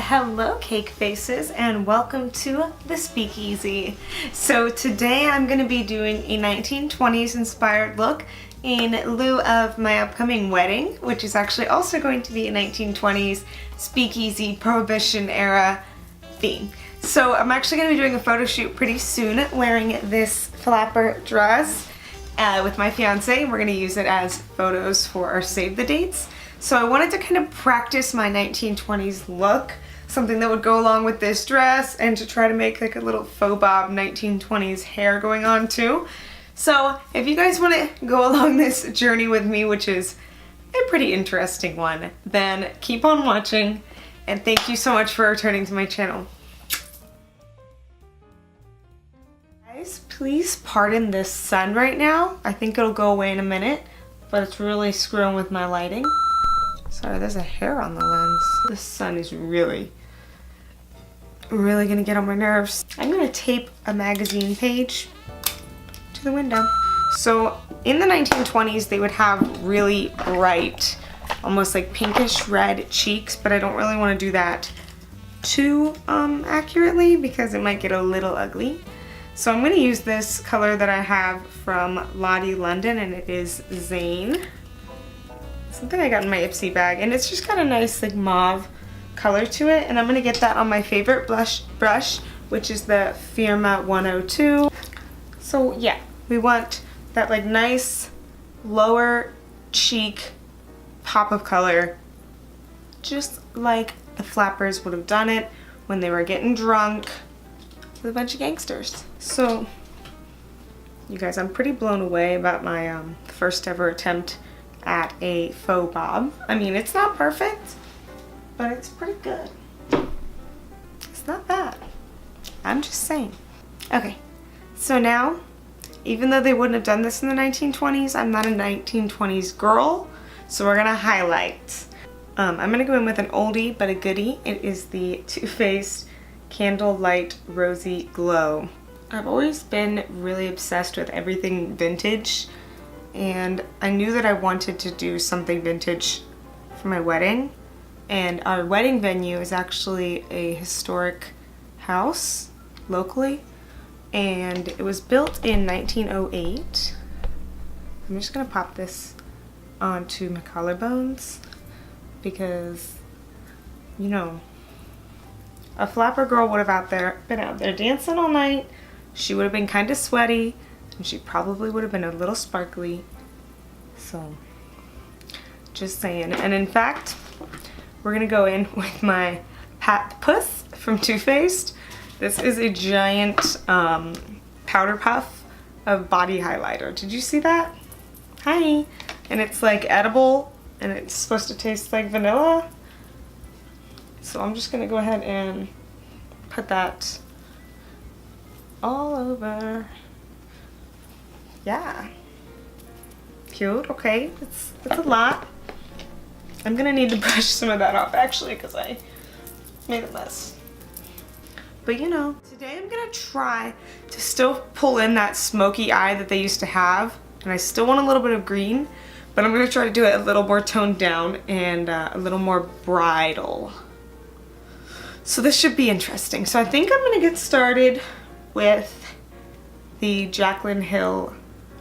Hello cake faces and welcome to the speakeasy. So today I'm going to be doing a 1920s inspired look in lieu of my upcoming wedding, which is actually also going to be a 1920s speakeasy prohibition era theme. So I'm actually going to be doing a photo shoot pretty soon wearing this flapper dress with my fiance. We're going to use it as photos for our save the dates. So I wanted to kind of practice my 1920s look, something that would go along with this dress, and to try to make like a little faux bob 1920s hair going on too. So if you guys want to go along this journey with me, which is a pretty interesting one, then keep on watching, and thank you so much for returning to my channel. Guys, please pardon this sun right now. I think it'll go away in a minute, but it's really screwing with my lighting. Sorry, there's a hair on the lens. The sun is really gonna get on my nerves. I'm gonna tape a magazine page to the window. So in the 1920s, they would have really bright, almost like pinkish red cheeks, but I don't really want to do that too accurately because it might get a little ugly. So I'm gonna use this color that I have from Lottie London, and it is Zane. Something I got in my Ipsy bag, and it's just got a nice like mauve color to it, and I'm gonna get that on my favorite blush brush, which is the Firma 102. So yeah, we want that like nice lower cheek pop of color, just like the flappers would have done it when they were getting drunk with a bunch of gangsters. So you guys, I'm pretty blown away about my first ever attempt at a faux bob. I mean, it's not perfect, but it's pretty good. It's not bad. I'm just saying. Okay, so now, even though they wouldn't have done this in the 1920s, I'm not a 1920s girl, so we're gonna highlight. I'm gonna go in with an oldie but a goodie. It is the Too Faced Candlelight Rosy Glow. I've always been really obsessed with everything vintage, and I knew that I wanted to do something vintage for my wedding, and our wedding venue is actually a historic house locally, and it was built in 1908. I'm just gonna pop this onto my collarbones because, you know, a flapper girl would have been out there dancing all night. She would have been kind of sweaty, and she probably would have been a little sparkly. So, just saying. And in fact, we're gonna go in with my Pat Puss from Too Faced. This is a giant powder puff of body highlighter. Did you see that? Hi. And it's like edible, and it's supposed to taste like vanilla. So I'm just gonna go ahead and put that all over. Yeah. Cute. Okay. That's a lot. I'm gonna need to brush some of that off actually because I made a mess. But you know, today I'm gonna try to still pull in that smoky eye that they used to have, and I still want a little bit of green, but I'm gonna try to do it a little more toned down and a little more bridal. So this should be interesting. So I think I'm gonna get started with the Jaclyn Hill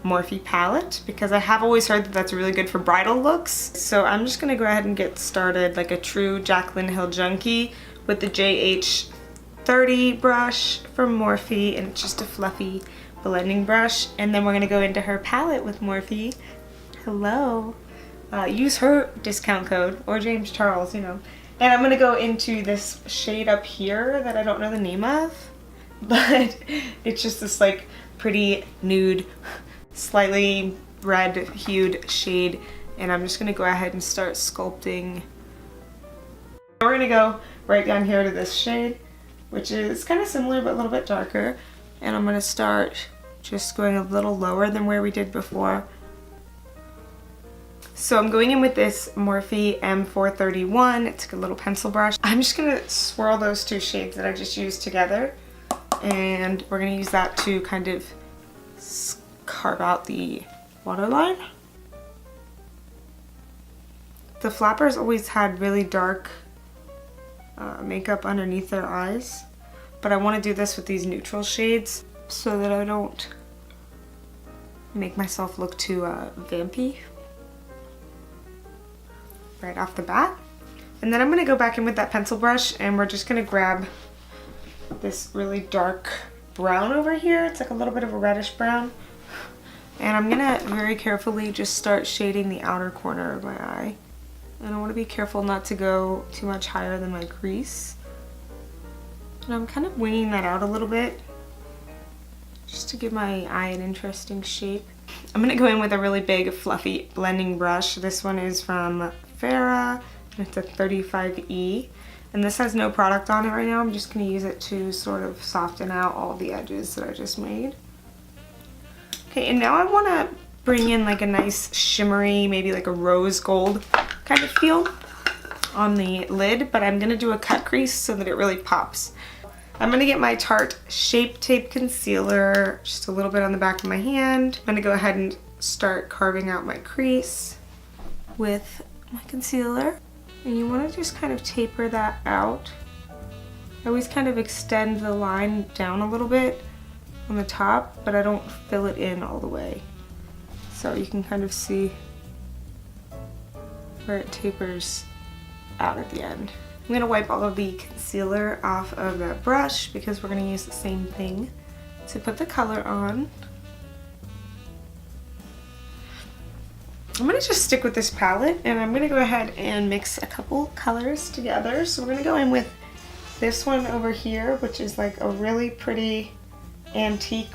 Morphe palette because I have always heard that that's really good for bridal looks. So I'm just gonna go ahead and get started like a true Jaclyn Hill junkie with the JH30 brush from Morphe, and it's just a fluffy blending brush. And then we're gonna go into her palette with Morphe. Hello. Use her discount code or James Charles, you know. And I'm gonna go into this shade up here that I don't know the name of, but it's just this like pretty nude, slightly red hued shade, and I'm just gonna go ahead and start sculpting. We're gonna go right down here to this shade, which is kind of similar but a little bit darker, and I'm gonna start just going a little lower than where we did before. So I'm going in with this Morphe M431. It's like a little pencil brush. I'm just gonna swirl those two shades that I just used together, and we're gonna use that to kind of carve out the waterline. The flappers always had really dark makeup underneath their eyes. But I want to do this with these neutral shades so that I don't make myself look too vampy right off the bat. And then I'm going to go back in with that pencil brush and we're just going to grab this really dark brown over here. It's like a little bit of a reddish brown. And I'm going to very carefully just start shading the outer corner of my eye. And I want to be careful not to go too much higher than my crease. And I'm kind of winging that out a little bit just to give my eye an interesting shape. I'm going to go in with a really big fluffy blending brush. This one is from Farrah. It's a 35E, and this has no product on it right now. I'm just going to use it to sort of soften out all the edges that I just made. Okay, and now I want to bring in like a nice shimmery, maybe like a rose gold kind of feel on the lid, but I'm going to do a cut crease so that it really pops. I'm going to get my Tarte Shape Tape Concealer, just a little bit on the back of my hand. I'm going to go ahead and start carving out my crease with my concealer. And you want to just kind of taper that out. I always kind of extend the line down a little bit on the top, but I don't fill it in all the way. So you can kind of see where it tapers out at the end. I'm going to wipe all of the concealer off of that brush because we're going to use the same thing to put the color on. I'm going to just stick with this palette and I'm going to go ahead and mix a couple colors together. So we're going to go in with this one over here, which is like a really pretty antique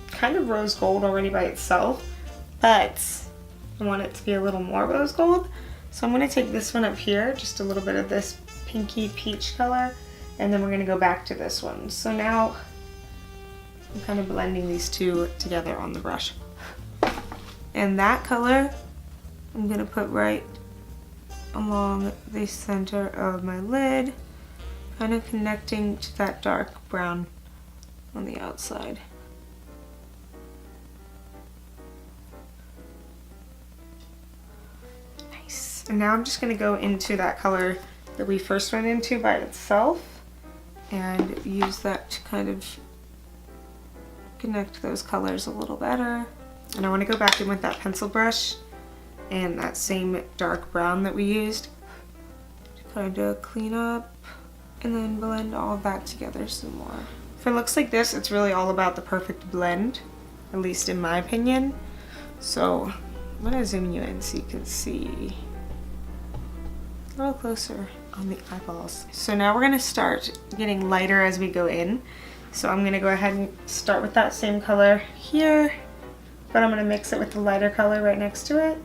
kind of rose gold already by itself, but I want it to be a little more rose gold. So I'm going to take this one up here, just a little bit of this pinky peach color, and then we're going to go back to this one. So now I'm kind of blending these two together on the brush. And that color I'm going to put right along the center of my lid, kind of connecting to that dark brown on the outside. Nice. And now I'm just going to go into that color that we first went into by itself and use that to kind of connect those colors a little better. And I want to go back in with that pencil brush and that same dark brown that we used to kind of clean up and then blend all of that together some more. For looks like this, it's really all about the perfect blend, at least in my opinion. So I'm gonna zoom you in so you can see a little closer on the eyeballs. So now we're gonna start getting lighter as we go in. So I'm gonna go ahead and start with that same color here, but I'm gonna mix it with the lighter color right next to it.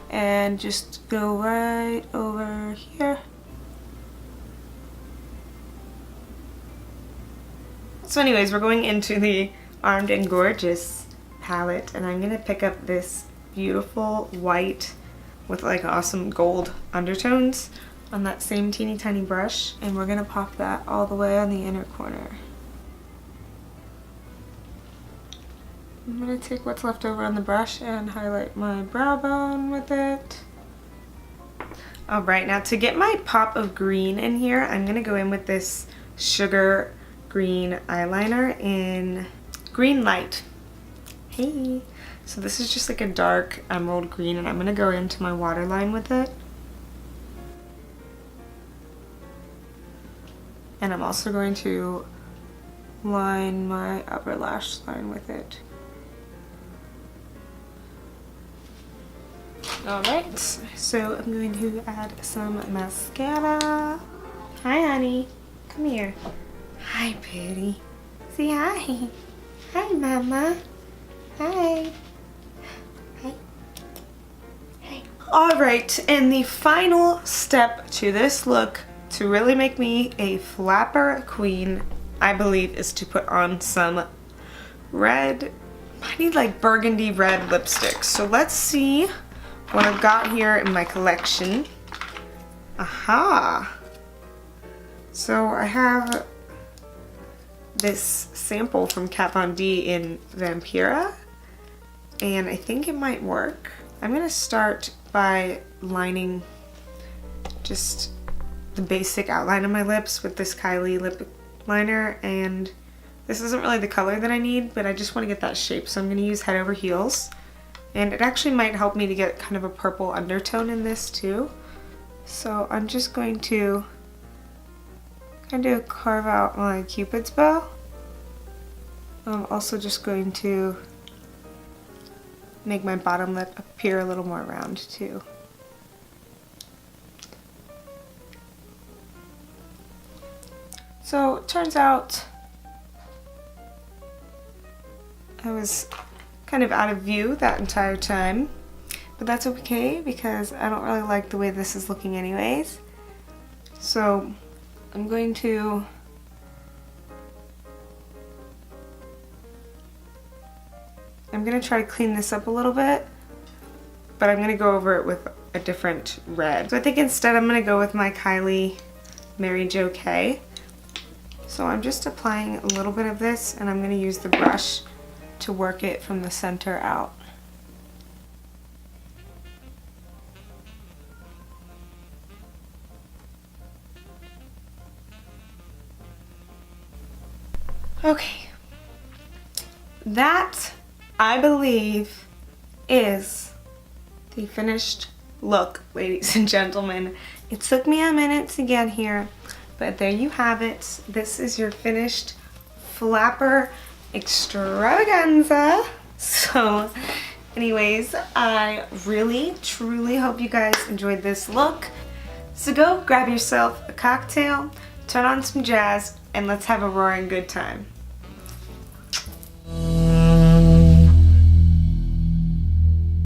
And just go right over here. So anyways, we're going into the Armed and Gorgeous palette, and I'm gonna pick up this beautiful white with like awesome gold undertones on that same teeny tiny brush, and we're gonna pop that all the way on the inner corner. I'm gonna take what's left over on the brush and highlight my brow bone with it. Alright, now to get my pop of green in here, I'm gonna go in with this sugar green eyeliner in Green Light. Hey! So this is just like a dark emerald green, and I'm gonna go into my waterline with it. And I'm also going to line my upper lash line with it. Alright, so I'm going to add some mascara. Hi, honey. Come here. Hi, Patty. Say hi. Hi, Mama. Hi. Hi. Hi. Alright, and the final step to this look to really make me a flapper queen, I believe, is to put on some red, I need like burgundy red lipstick. So let's see what I've got here in my collection. Aha! So I have this sample from Kat Von D in Vampira, and I think it might work. I'm gonna start by lining just the basic outline of my lips with this Kylie lip liner, and this isn't really the color that I need, but I just want to get that shape, so I'm going to use Head Over Heels. And it actually might help me to get kind of a purple undertone in this too. So I'm just going to kind of carve out my Cupid's bow. I'm also just going to make my bottom lip appear a little more round too. So it turns out I was kind of out of view that entire time, but that's okay because I don't really like the way this is looking anyways. So I'm going to try to clean this up a little bit, but I'm going to go over it with a different red. So I think instead I'm going to go with my Kylie Mary Jo K. So I'm just applying a little bit of this, and I'm going to use the brush to work it from the center out. Okay, that I believe is the finished look, ladies and gentlemen. It took me a minute to get here, but there you have it. This is your finished flapper extravaganza. So anyways, I really truly hope you guys enjoyed this look. So go grab yourself a cocktail, turn on some jazz, and let's have a roaring good time.